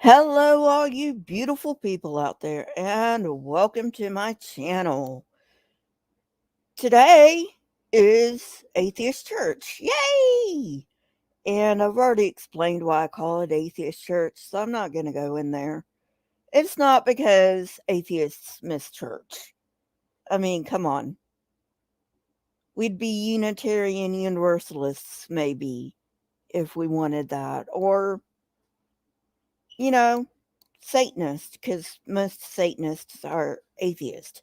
Hello, all you beautiful people out there, and welcome to my channel. Today is Atheist Church. Yay! And I've already explained why I call it Atheist Church, so I'm not going to go in there. It's not because atheists miss church. I mean, come on. We'd be Unitarian Universalists, maybe, if we wanted that. Or, you know, Satanist, because most Satanists are atheists.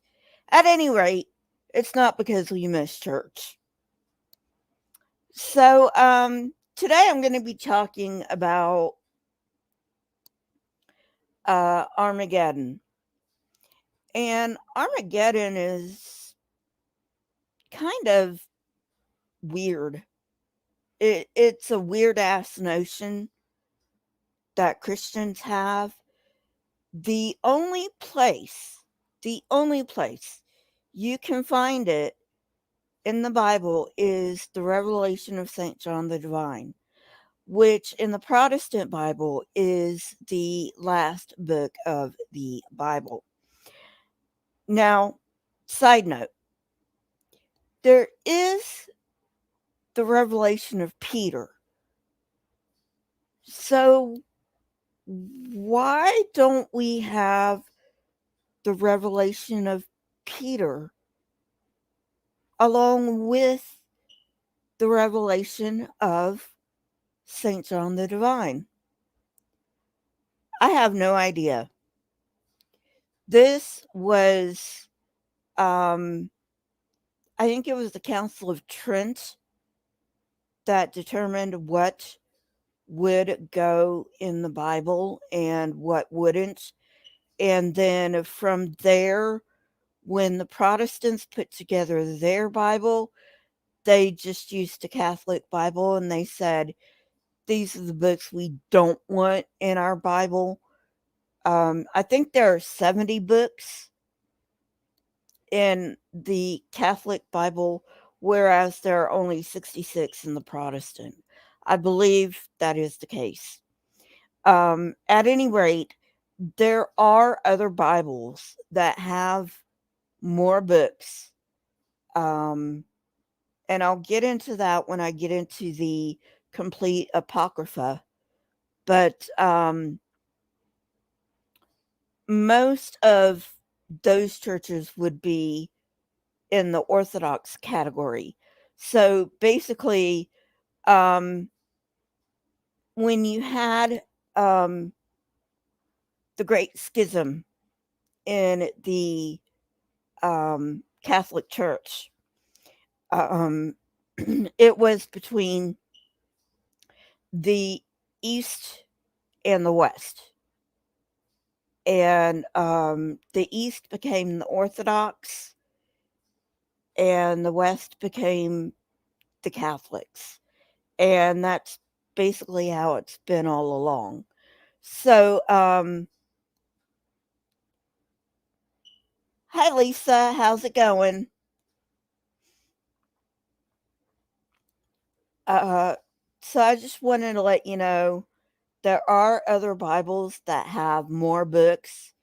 At any rate, it's not because we miss church. So, today I'm going to be talking about Armageddon. And Armageddon is kind of weird. It's a weird ass notion that Christians have. The only place, the only place you can find it in the Bible is the Revelation of St. John the Divine, which in the Protestant Bible is the last book of the Bible. Now, side note, there is the Revelation of Peter. So, why don't we have the Revelation of Peter along with the Revelation of St. John the Divine? I have no idea. This was, I think it was the Council of Trent that determined what would go in the Bible and what wouldn't. And then from there, when the Protestants put together their Bible, they just used the Catholic Bible and they said, these are the books we don't want in our Bible. I think there are 70 books in the Catholic Bible, whereas there are only 66 in the Protestant. I believe that is the case. At any rate, there are other Bibles that have more books. Um, and I'll get into that when I get into the complete Apocrypha. But most of those churches would be in the Orthodox category. So basically, um, when you had the Great Schism in the Catholic Church, um, it was between the East and the West. And the East became the Orthodox, and the West became the Catholics. And that's basically how it's been all along. So, hi Lisa, how's it going? Uh, so I just wanted to let you know there are other Bibles that have more books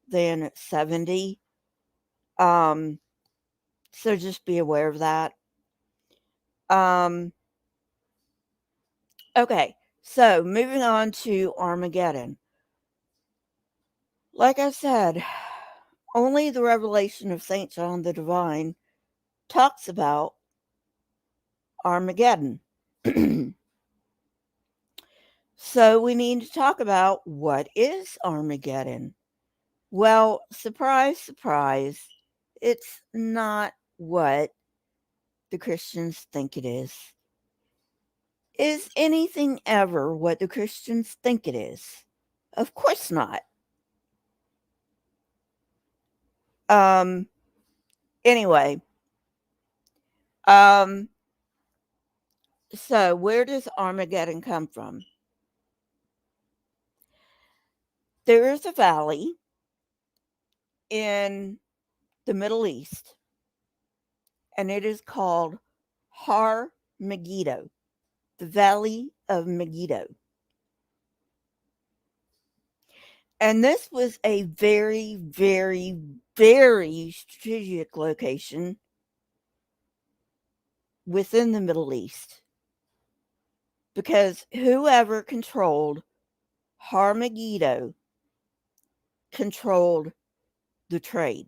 than 70. Um, so just be aware of that. Um, okay, so moving on to Armageddon. Like I said, only the Revelation of St. John the Divine talks about Armageddon. So we need to talk about what is Armageddon. Well, surprise, surprise, it's not what the Christians think it is. Is anything ever what the Christians think it is? Of course not. Um, anyway, um, so where does Armageddon come from? There is a valley in the Middle East, and it is called Har Megiddo, the Valley of Megiddo. And this was a very, very, very strategic location within the Middle East. Because whoever controlled Armageddon controlled the trade,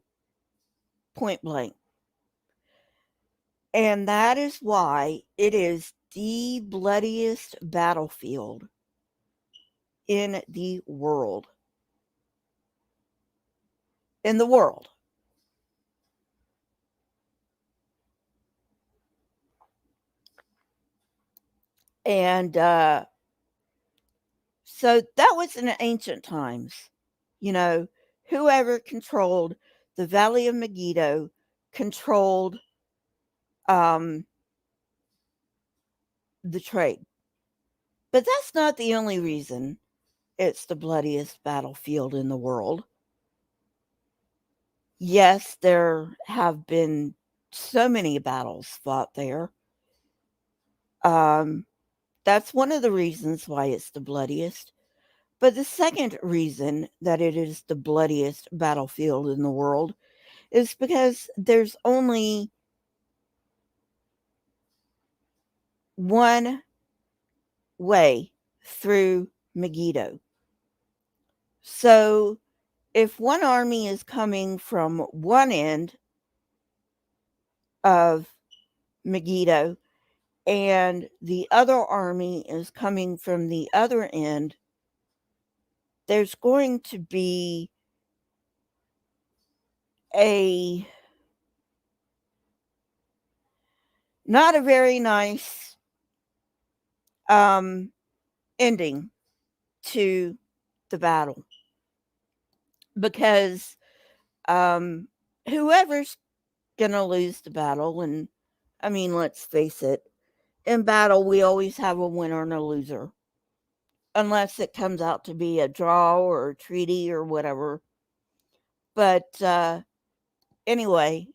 point blank. And that is why it is the bloodiest battlefield in the world. In the world. And so that was in ancient times. You know, whoever controlled the Valley of Megiddo controlled the trade. But that's not the only reason it's the bloodiest battlefield in the world. Yes, there have been so many battles fought there. That's one of the reasons why it's the bloodiest. But the second reason that it is the bloodiest battlefield in the world is because there's only one way through Megiddo. So if one army is coming from one end of Megiddo and the other army is coming from the other end, there's going to be a not a very nice ending to the battle, because whoever's gonna lose the battle, and I mean, let's face it, in battle we always have a winner and a loser, unless it comes out to be a draw or a treaty or whatever. But anyway,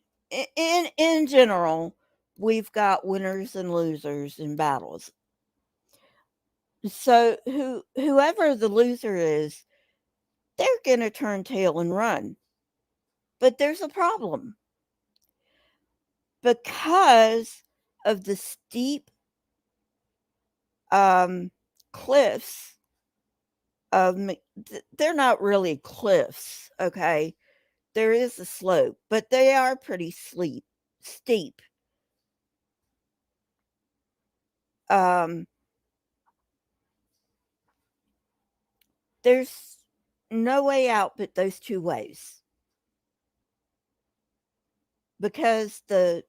in general, we've got winners and losers in battles. So whoever the loser is, they're going to turn tail and run. But there's a problem. Because of the steep cliffs of, they're not really cliffs, okay? There is a slope, but they are pretty steep. There's no way out but those two ways, because the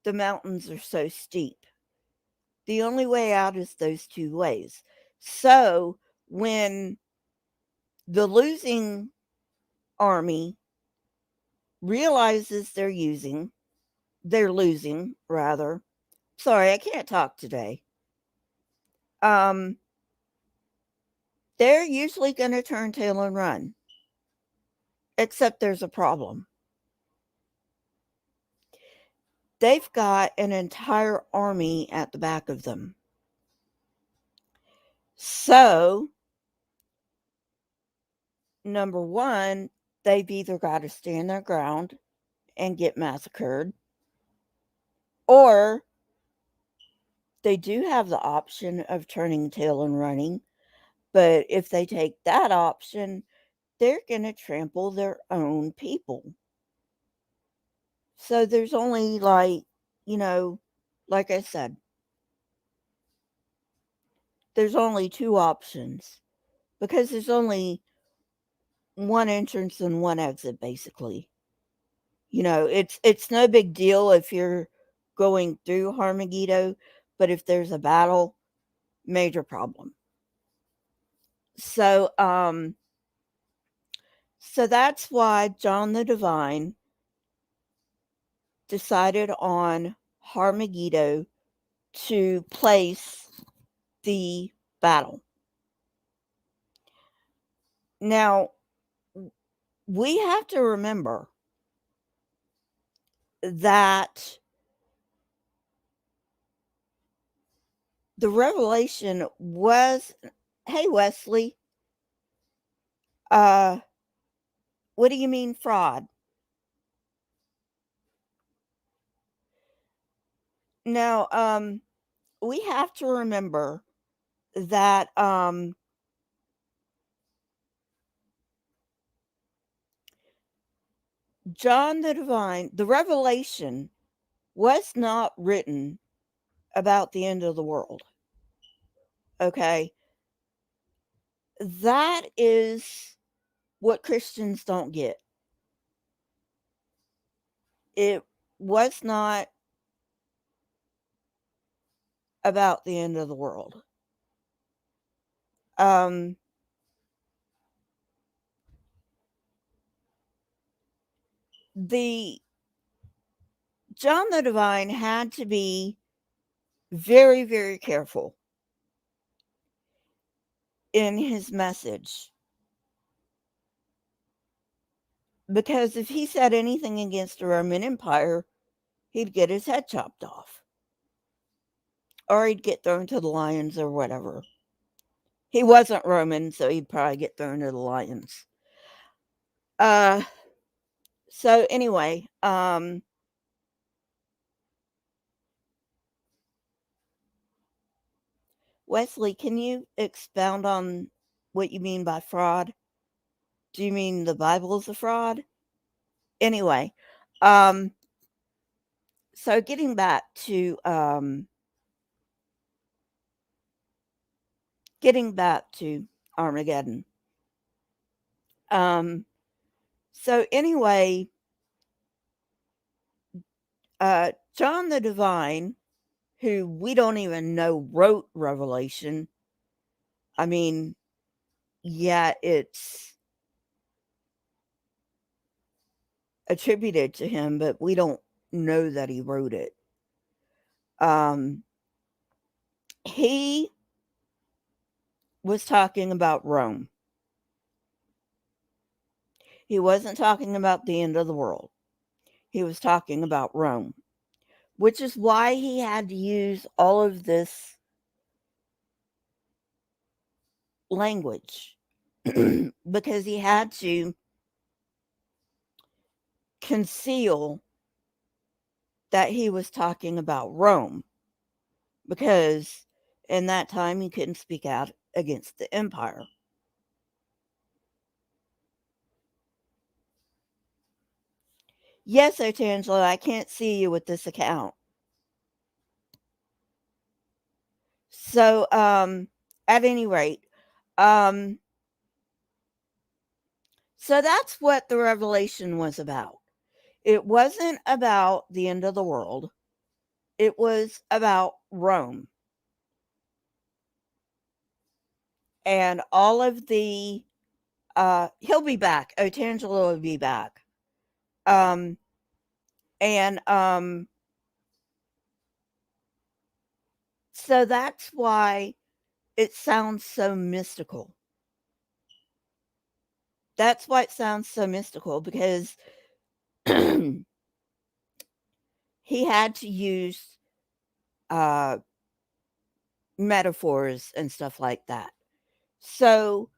mountains are so steep. The only way out is those two ways. So when the losing army realizes they're losing rather. Sorry, I can't talk today. They're usually going to turn tail and run. Except there's a problem. They've got an entire army at the back of them. So, number one, they've either got to stand their ground and get massacred, or they do have the option of turning tail and running. But if they take that option, they're going to trample their own people. So there's only, like I said, there's only two options, because there's only one entrance and one exit, basically. It's no big deal if you're going through Armageddon, but if there's a battle, major problem. So that's why John the Divine decided on Armageddon to place the battle. Now, we have to remember that the revelation was, hey, Wesley, Uh, what do you mean fraud? Now, we have to remember that John the Divine, the Revelation was not written about the end of the world. Okay. That is what Christians don't get. It was not about the end of the world. Um, the John the Divine had to be very, very careful in his message, because if he said anything against the Roman Empire, he'd get his head chopped off, or he'd get thrown to the lions or whatever. He wasn't Roman, so he'd probably get thrown to the lions. Uh, so anyway, Wesley, can you expound on what you mean by fraud? Do you mean the Bible is a fraud? Anyway, um, so getting back to Armageddon. Um, so anyway, John the Divine, who we don't even know wrote Revelation. I mean, yeah, it's attributed to him, but we don't know that he wrote it. He was talking about Rome. He wasn't talking about the end of the world. He was talking about Rome, which is why he had to use all of this language because he had to conceal that he was talking about Rome, because in that time he couldn't speak out against the empire. Yes, Otangelo, I can't see you with this account. So, at any rate, um, so that's what the revelation was about. It wasn't about the end of the world. It was about Rome and all of the he'll be back. Otangelo will be back. Um and so that's why it sounds so mystical. That's why it sounds so mystical, because he had to use metaphors and stuff like that. So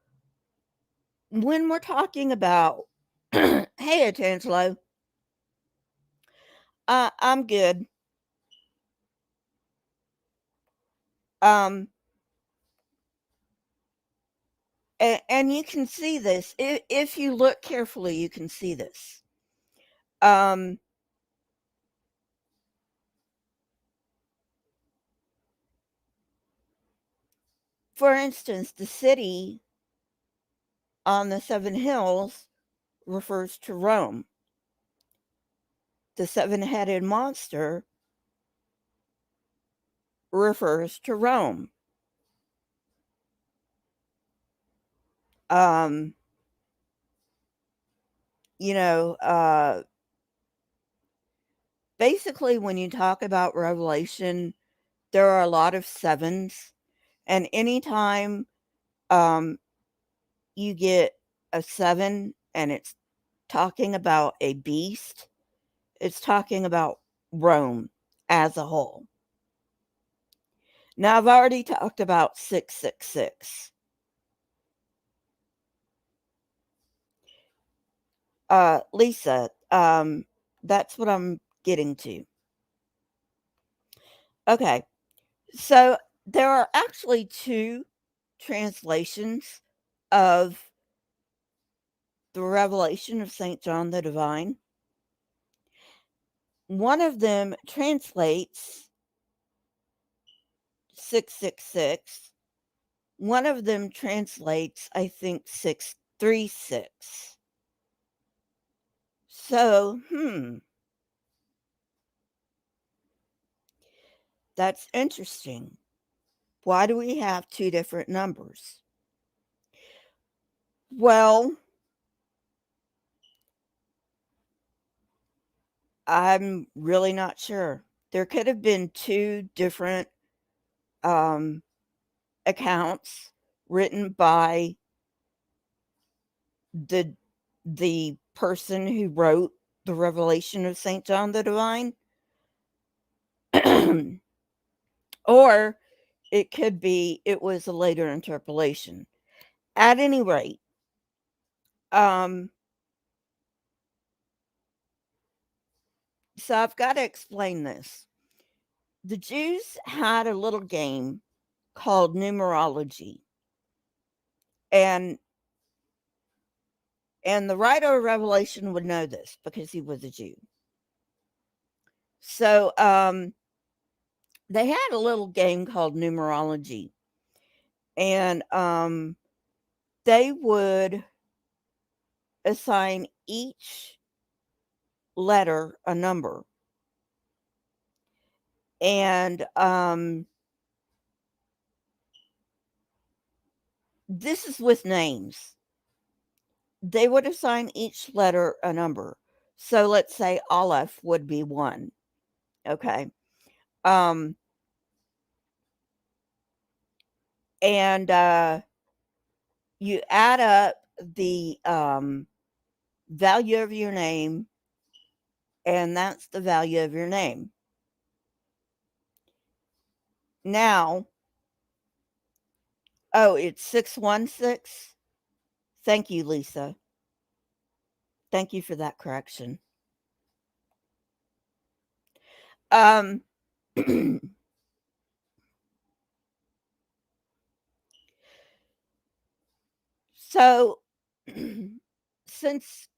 when we're talking about hey Otangelo, I'm good. Um and you can see this if you look carefully. You can see this. Um, for instance, the city on the seven hills refers to Rome. The seven-headed monster refers to Rome. Um, you know, basically, when you talk about Revelation, there are a lot of sevens, and anytime um, you get a seven and it's talking about a beast, it's talking about Rome as a whole. Now, I've already talked about 666. Lisa, that's what I'm getting to. Okay, so there are actually two translations of the Revelation of St. John the Divine. One of them translates 666. One of them translates, I think, 636. So, that's interesting. Why do we have two different numbers? Well, I'm really not sure. There could have been two different um, accounts written by the the person who wrote the Revelation of St. John the Divine. Or it could be it was a later interpolation. At any rate, um, so I've got to explain this. The Jews had a little game called numerology, and the writer of Revelation would know this because he was a Jew. So they had a little game called numerology, and they would assign each letter a number. And this is with names. They would assign each letter a number. So let's say Aleph would be 1. Okay. Um, and you add up the value of your name, and that's the value of your name. Now, oh, it's 616. Thank you, Lisa. Thank you for that correction. Um, so, since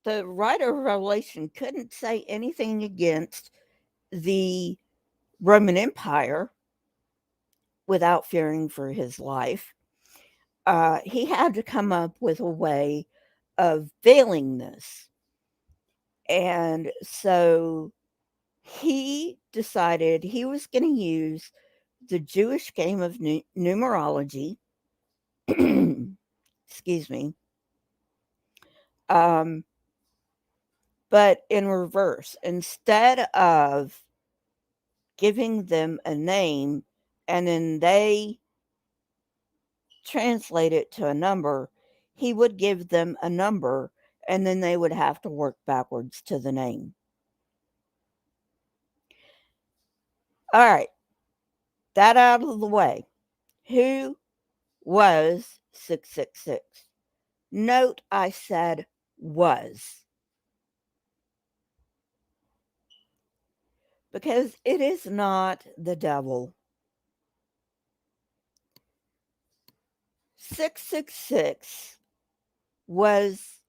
the writer of Revelation couldn't say anything against the Roman Empire without fearing for his life, he had to come up with a way of veiling this. And so he decided he was going to use the Jewish game of numerology. Excuse me. Um, but in reverse, instead of giving them a name and then they translate it to a number, he would give them a number and then they would have to work backwards to the name. All right, that out of the way. Who was 666? Note I said was, because it is not the devil. 666 was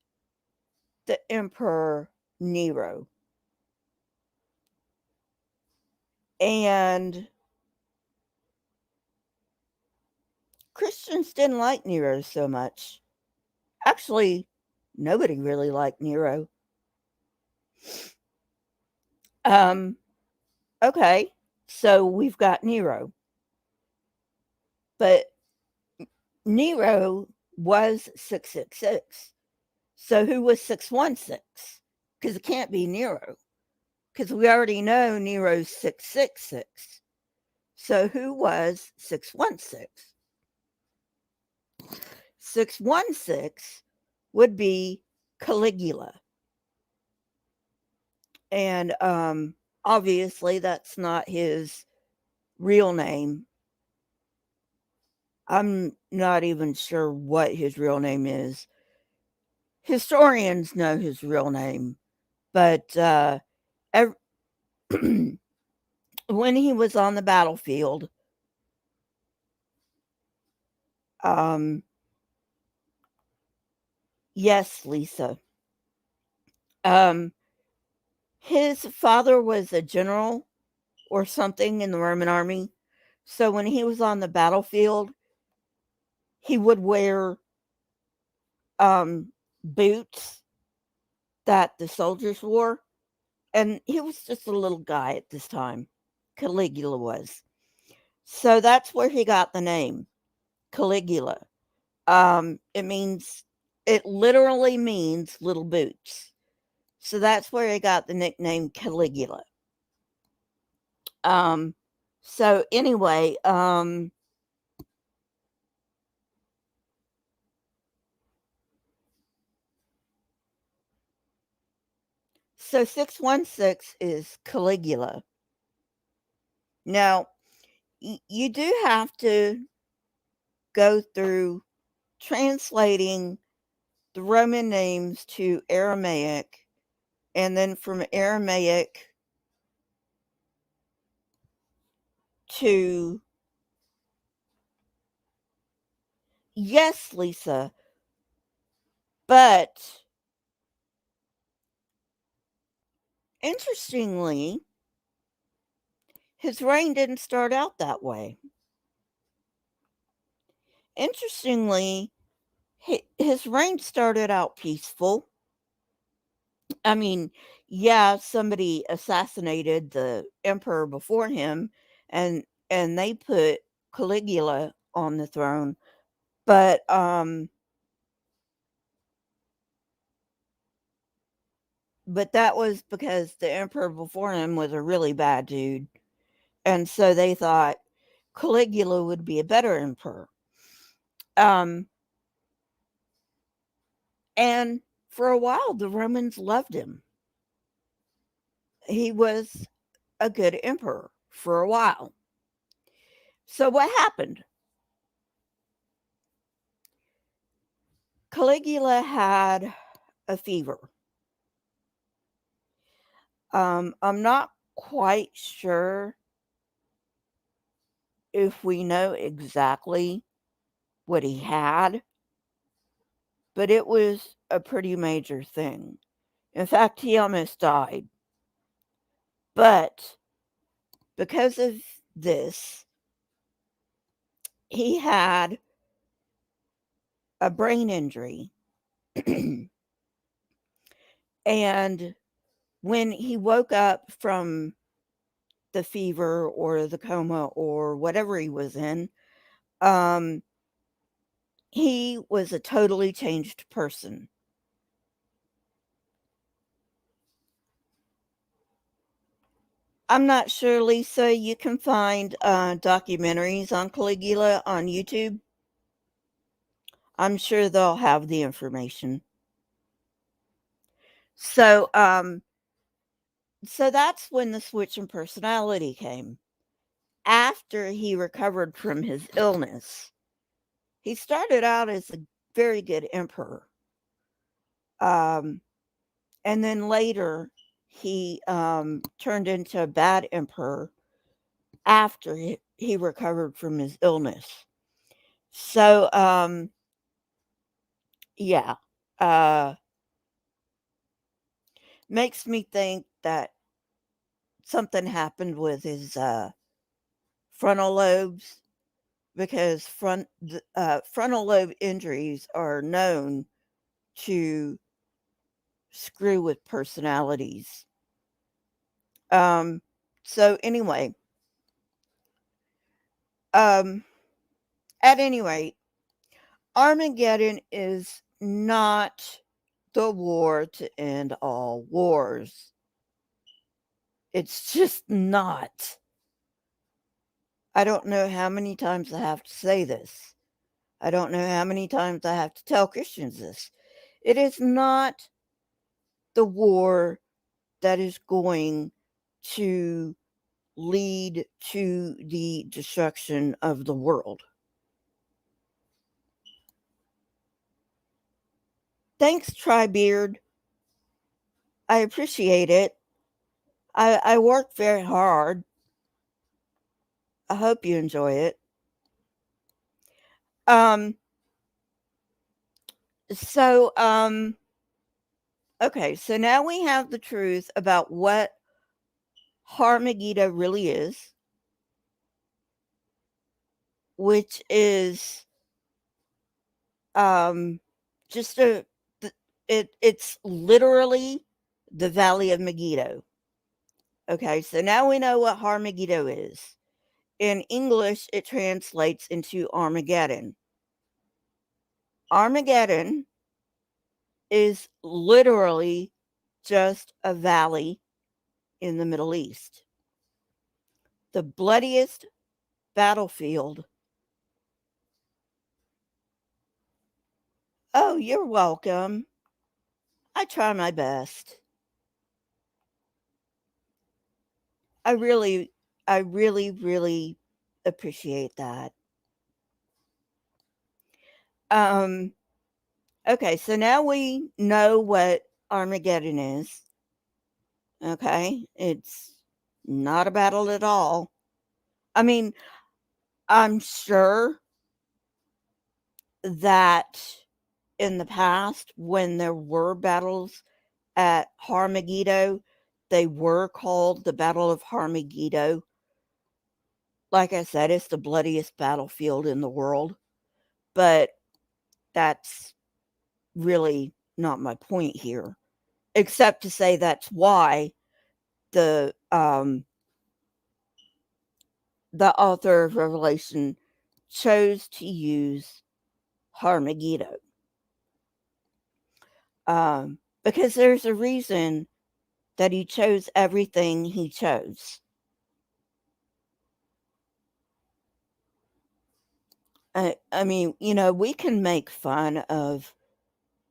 the Emperor Nero. And Christians didn't like Nero so much. Actually, nobody really liked Nero. Okay, so we've got Nero. But Nero was 666. So who was 616? Because it can't be Nero. Because we already know Nero's 666. So who was 616? 616 would be Caligula. And obviously that's not his real name. I'm not even sure what his real name is. Historians know his real name, but ev- when he was on the battlefield, um, yes, Lisa. Um, his father was a general or something in the Roman army. So when he was on the battlefield, he would wear boots that the soldiers wore. And he was just a little guy at this time. Caligula was. So that's where he got the name Caligula. It means, it literally means little boots. So that's where he got the nickname Caligula. Um, so anyway, so 616 is Caligula. Now, you do have to go through translating the Roman names to Aramaic, and then from Aramaic to, yes, Lisa, but interestingly, his reign didn't start out that way. Interestingly, his reign started out peaceful. I mean, yeah, somebody assassinated the emperor before him, and they put Caligula on the throne, but that was because the emperor before him was a really bad dude, and so they thought Caligula would be a better emperor. Um, and for a while, the Romans loved him. He was a good emperor for a while. So what happened? Caligula had a fever. I'm not quite sure if we know exactly what he had, but it was a pretty major thing. In fact, he almost died. But because of this, he had a brain injury. And when he woke up from the fever or the coma or whatever he was in, um, he was a totally changed person. I'm not sure, Lisa. You can find documentaries on Caligula on YouTube. I'm sure they'll have the information. So, so that's when the switch in personality came. After he recovered from his illness, he started out as a very good emperor. Um, and then later, he turned into a bad emperor after he recovered from his illness. So, yeah, uh, makes me think that something happened with his frontal lobes, because frontal lobe injuries are known to screw with personalities. Um, so anyway, um, at any rate, Armageddon is not the war to end all wars. It's just not. I don't know how many times I have to say this. I don't know how many times I have to tell Christians this. It is not the war that is going to lead to the destruction of the world. Thanks, Tribeard. I appreciate it. I work very hard. I hope you enjoy it. Um, so, okay, so now we have the truth about what Armageddon really is, which is um just it's literally the Valley of Megiddo. Okay, so now we know what Armageddon is. In English, it translates into Armageddon. Armageddon is literally just a valley in the Middle East. The bloodiest battlefield. Oh, you're welcome. I try my best. I really, I really, really appreciate that. Um, okay, so now we know what Armageddon is. Okay, it's not a battle at all. I mean, I'm sure that in the past, when there were battles at Armageddon, they were called the Battle of Armageddon. Like I said, it's the bloodiest battlefield in the world, but that's really not my point here, except to say that's why the um the author of Revelation chose to use Armageddon. Because there's a reason that he chose everything he chose. I mean, we can make fun of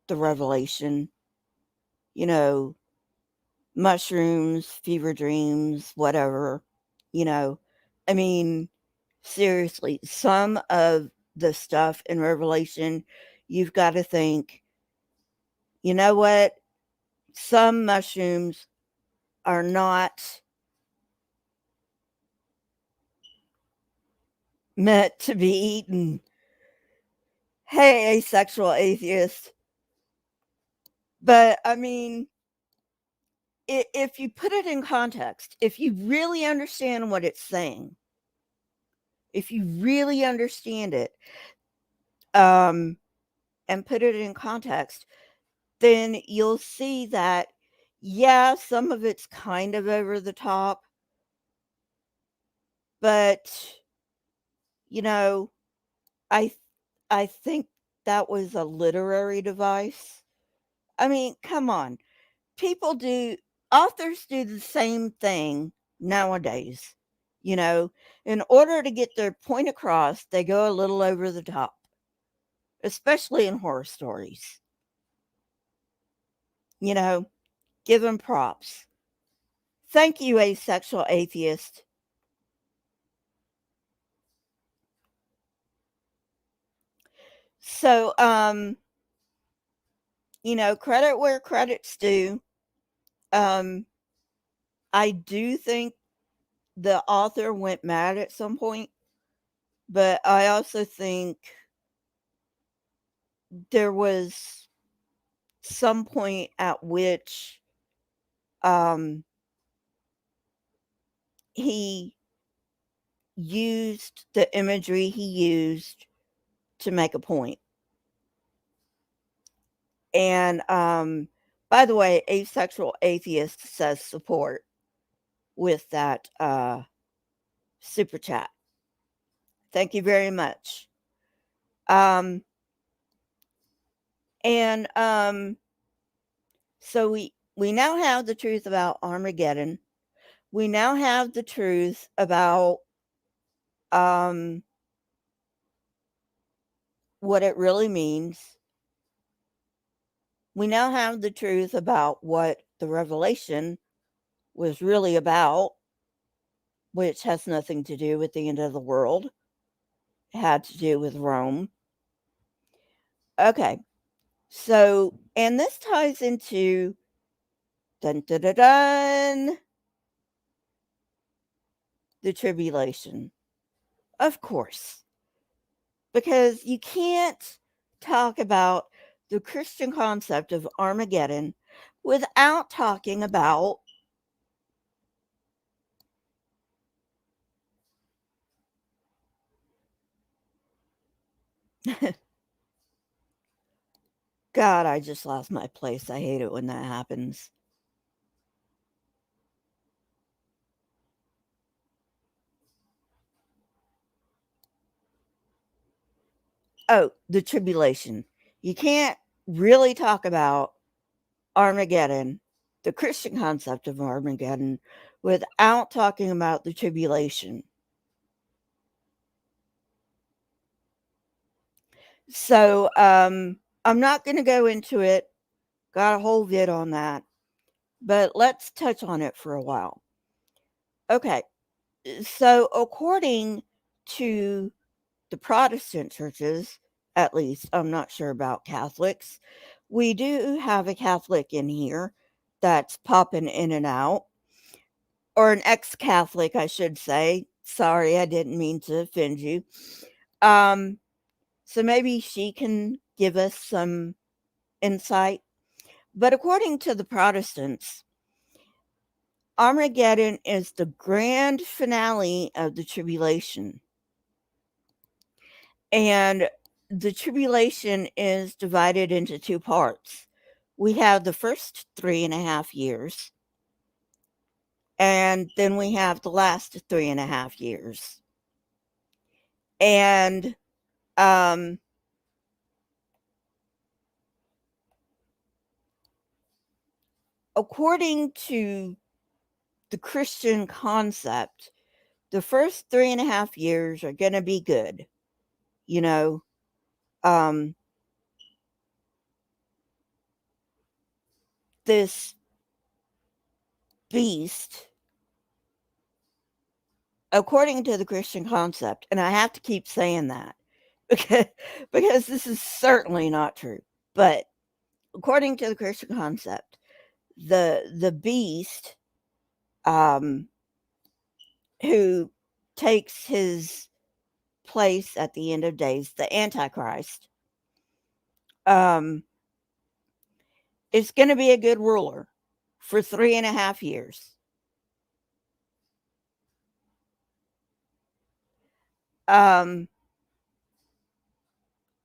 the Revelation, you know, mushrooms, fever dreams, whatever, you know. I mean, seriously, some of the stuff in Revelation, you've got to think, you know what? Some mushrooms are not meant to be eaten. Hey, asexual atheist. But I mean, if you put it in context, if you really understand what it's saying, if you really understand it, and put it in context, then you'll see that, yeah, some of it's kind of over the top, but you know, I I think that was a literary device. I mean, come on. People do Authors do the same thing nowadays. You know, in order to get their point across, they go a little over the top, especially in horror stories. You know, give them props. Thank you, asexual atheist. So, credit where credit's due. Um, I do think the author went mad at some point, but I also think there was some point at which um, he used the imagery he used to make a point. And by the way, asexual atheist says support with that super chat. Thank you very much. Um, and so we now have the truth about Armageddon. We now have the truth about um, what it really means. We now have the truth about what the revelation was really about, which has nothing to do with the end of the world. It had to do with Rome. Okay. So, and this ties into dun dun dun dun the tribulation. Of course, because you can't talk about the Christian concept of Armageddon without talking about God, I just lost my place. I hate it when that happens. Oh, the tribulation. You can't really talk about Armageddon, the Christian concept of Armageddon, without talking about the tribulation. So, I'm not going to go into it. Got a whole vid on that, but let's touch on it for a while. Okay, so according to the Protestant churches, at least, I'm not sure about Catholics, we do have a Catholic in here that's popping in and out, or an ex-Catholic, I should say. Sorry, I didn't mean to offend you. Um, so maybe she can give us some insight. But according to the Protestants, Armageddon is the grand finale of the tribulation. And the tribulation is divided into two parts. We have the first 3.5 years, and then we have the last 3.5 years. And according to the Christian concept, the first 3.5 years are going to be good. You know, this beast, according to the Christian concept, and I have to keep saying that because, because this is certainly not true, but according to the Christian concept, the beast who takes his place at the end of days, the Antichrist, is going to be a good ruler for 3.5 years.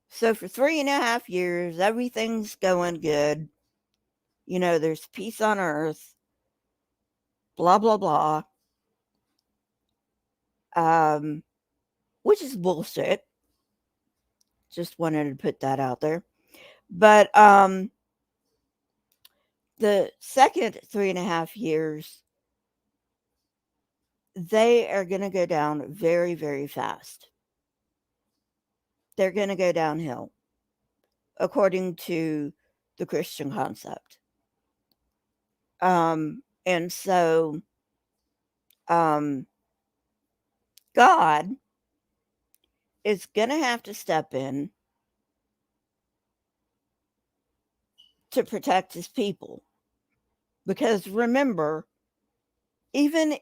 So for 3.5 years, everything's going good. You know, there's peace on earth, blah, blah, blah. Which is bullshit. Just wanted to put that out there. But the second 3.5 years, they are going to go down very, very fast. They're going to go downhill, according to the Christian concept. And so, God is going to have to step in to protect his people. Because remember, even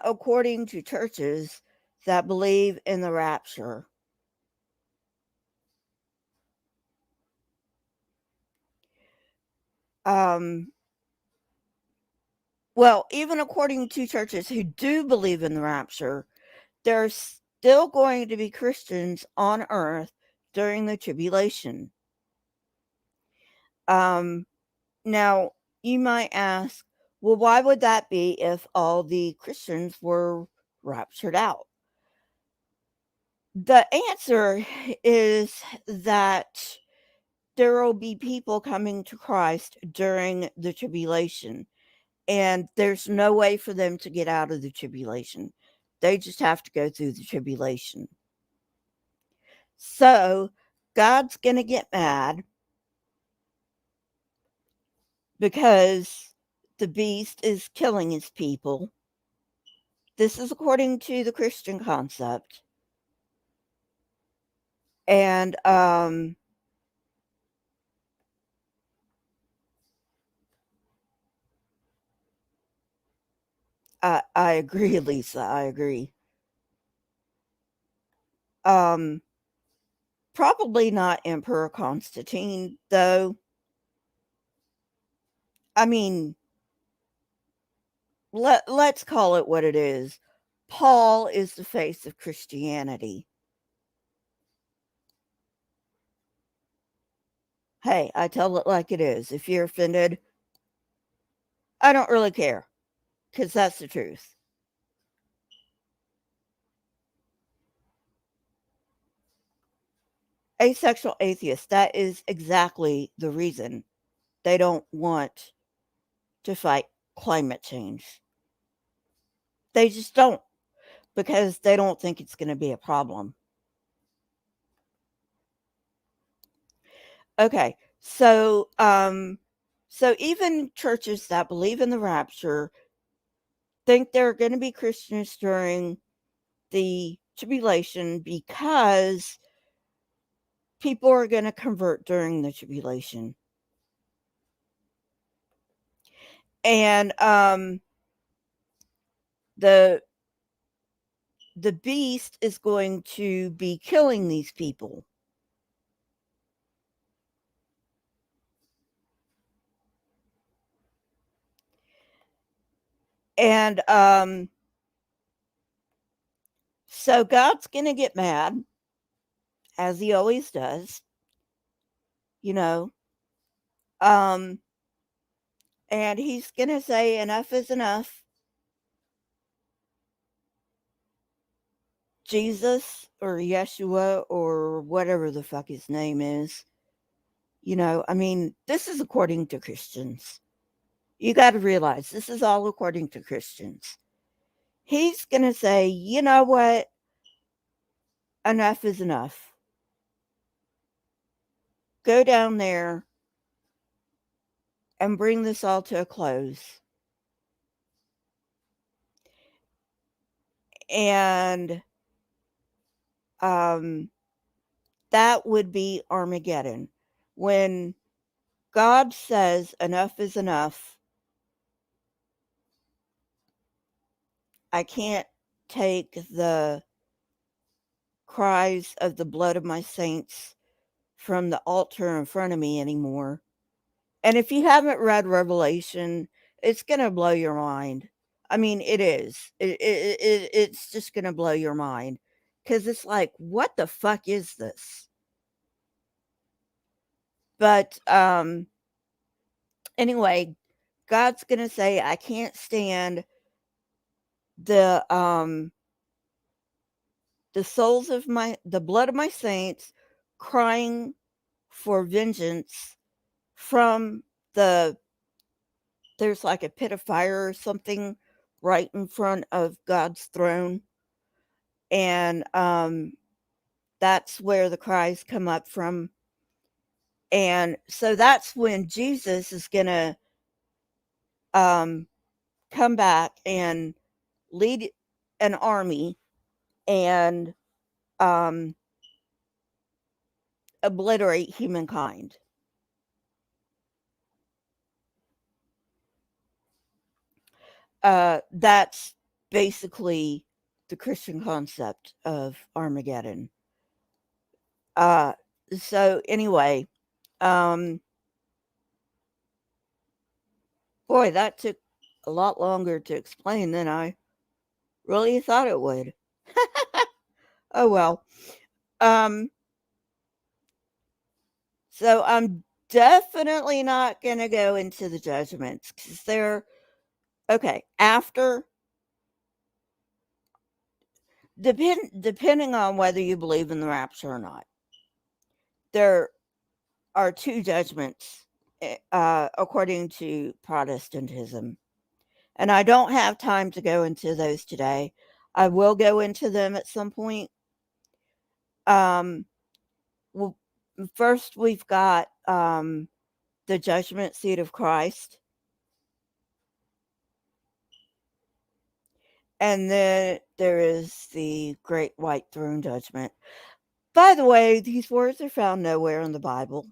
according to churches that believe in the rapture, well, even according to churches who do believe in the rapture, there's still going to be Christians on earth during the tribulation. Now, you might ask, well, why would that be if all the Christians were raptured out? The answer is that there will be people coming to Christ during the tribulation, and there's no way for them to get out of the tribulation. They just have to go through the tribulation. So, God's going to get mad because the beast is killing his people. This is according to the Christian concept. And I agree, Lisa. I agree. Um, Probably not Emperor Constantine, though. I mean, let's call it what it is. Paul is the face of Christianity. Hey, I tell it like it is. If you're offended, I don't really care, because that's the truth. Asexual atheists, that is exactly the reason they don't want to fight climate change. They just don't, because they don't think it's going to be a problem. Okay, so even churches that believe in the rapture think there are going to be Christians during the tribulation because people are going to convert during the tribulation. And the the beast is going to be killing these people. And so God's going to get mad, as he always does, you know. Um and he's going to say enough is enough. Jesus or Yeshua or whatever the fuck his name is. I mean, this is according to Christians. You got to realize this is all according to Christians. He's going to say, you know what? Enough is enough. Go down there and bring this all to a close. And um, that would be Armageddon. When God says enough is enough, I can't take the cries of the blood of my saints from the altar in front of me anymore. And if you haven't read Revelation, it's going to blow your mind. I mean, it is. It's just going to blow your mind because it's like, what the fuck is this? But anyway, God's going to say, I can't stand the um the blood of my saints crying for vengeance from there's like a pit of fire or something right in front of God's throne. And that's where the cries come up from. And so that's when Jesus is going to um, come back and lead an army and um, obliterate humankind. That's basically the Christian concept of Armageddon. Uh, so anyway, um, boy, that took a lot longer to explain than I really thought it would. Oh well. Um, so I'm definitely not going to go into the judgments because they're okay. After depending on whether you believe in the rapture or not, there are two judgments according to Protestantism. And I don't have time to go into those today. I will go into them at some point. Um, well, first, we've got the judgment seat of Christ. And then there is the great white throne judgment. By the way, these words are found nowhere in the Bible.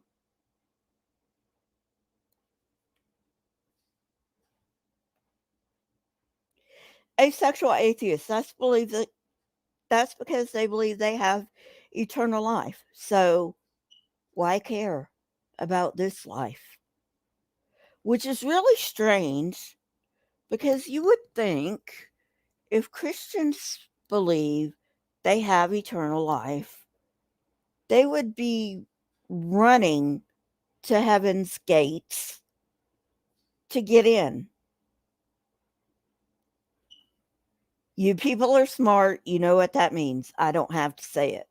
Asexual atheists, that's because they believe they have eternal life. So why care about this life? Which is really strange because you would think if Christians believe they have eternal life, they would be running to heaven's gates to get in. You people are smart. You know what that means. I don't have to say it.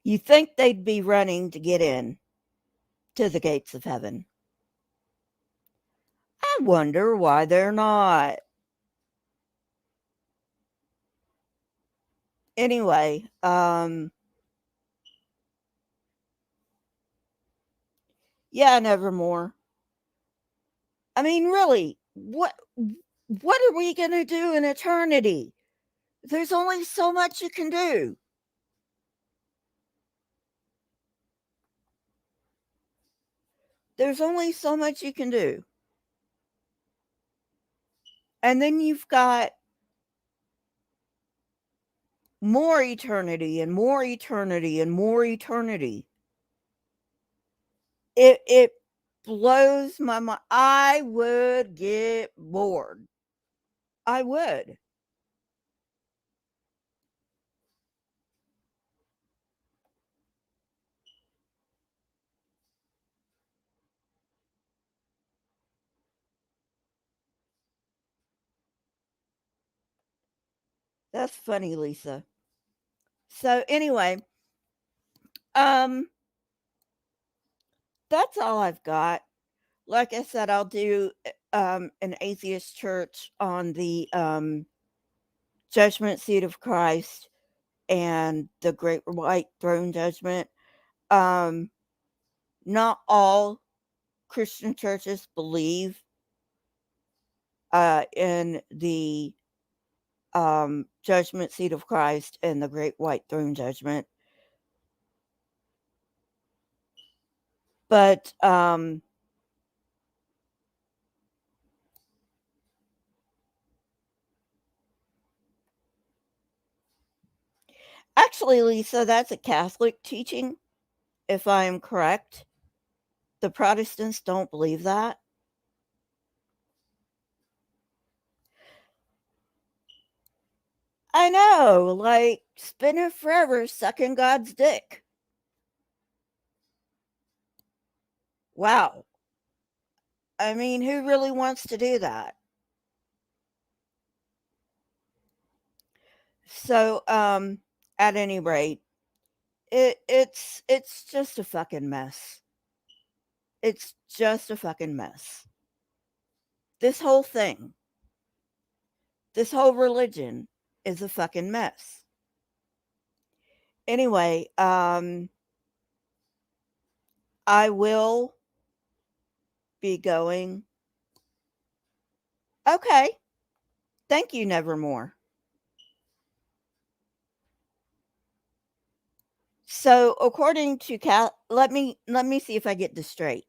You think they'd be running to get in to the gates of heaven. I wonder why they're not. Anyway, yeah, Nevermore. I mean, really, what are we going to do in eternity? There's only so much you can do. There's only so much you can do. And then you've got more eternity and more eternity and more eternity. It blows my mind. I would get bored. I would. That's funny, Lisa. So anyway, um that's all I've got. Like I said, I'll do an atheist church on the judgment seat of Christ and the great white throne judgment. Um Not all Christian churches believe in the judgment seat of Christ and the great white throne judgment. But actually, Lisa, that's a Catholic teaching, if I am correct. The Protestants don't believe that. I know, like spinning forever sucking God's dick. Wow. I mean, who really wants to do that? So, at any rate, it's just a fucking mess. It's just a fucking mess. This whole thing, this whole religion is a fucking mess. Anyway, I will be going. Okay. Thank you, Nevermore. So, according to let me see if I get this straight.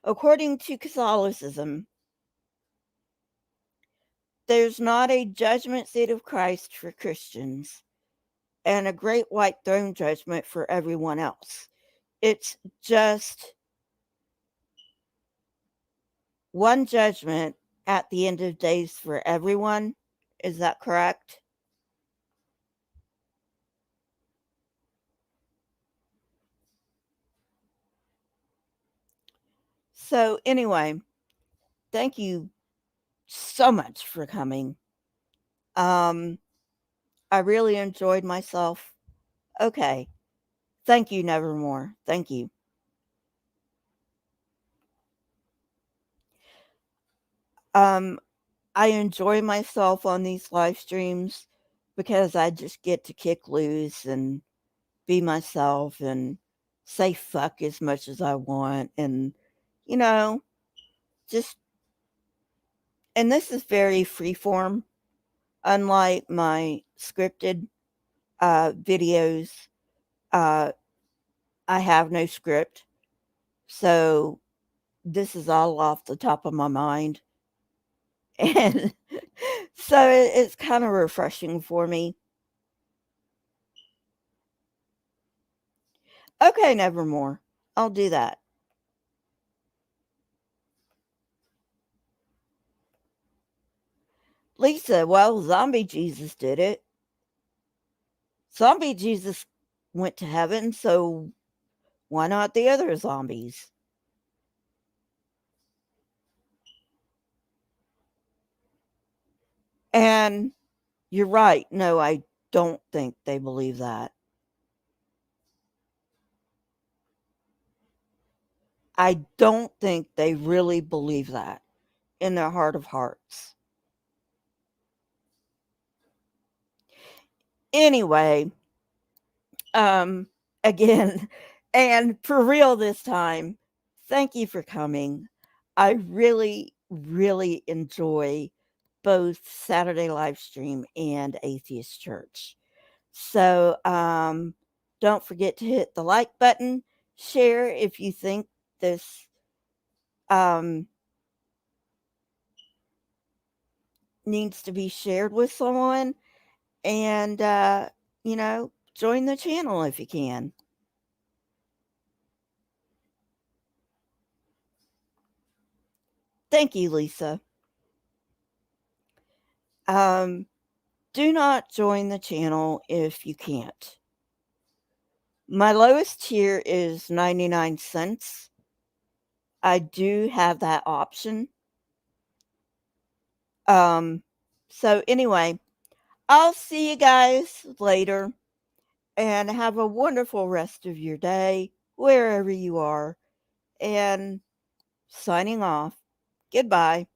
According to Catholicism, there's not a judgment seat of Christ for Christians and a great white throne judgment for everyone else. It's just one judgment at the end of days for everyone. Is that correct? So, anyway, thank you so much for coming. Um, I really enjoyed myself. Okay. Thank you, Nevermore. Thank you. Um, I enjoy myself on these live streams because I just get to kick loose and be myself and say fuck as much as I want and, you know, just, and this is very freeform, unlike my scripted. videos. Uh, I have no script, so this is all off the top of my mind. And so it's kind of refreshing for me. Okay, Nevermore. I'll do that. Lisa, well, Zombie Jesus did it. Zombie Jesus went to heaven, so why not the other zombies? And you're right. No, I don't think they believe that. I don't think they really believe that in their heart of hearts. Anyway, um, again, and for real this time, thank you for coming. I really, really enjoy both Saturday live stream and Atheist Church. So don't forget to hit the like button, share if you think this um, needs to be shared with someone, and join the channel if you can. Thank you, Lisa. Um, do not join the channel if you can't. My lowest tier is 99 cents. I do have that option. Um, so anyway, I'll see you guys later and have a wonderful rest of your day wherever you are. And signing off. Goodbye.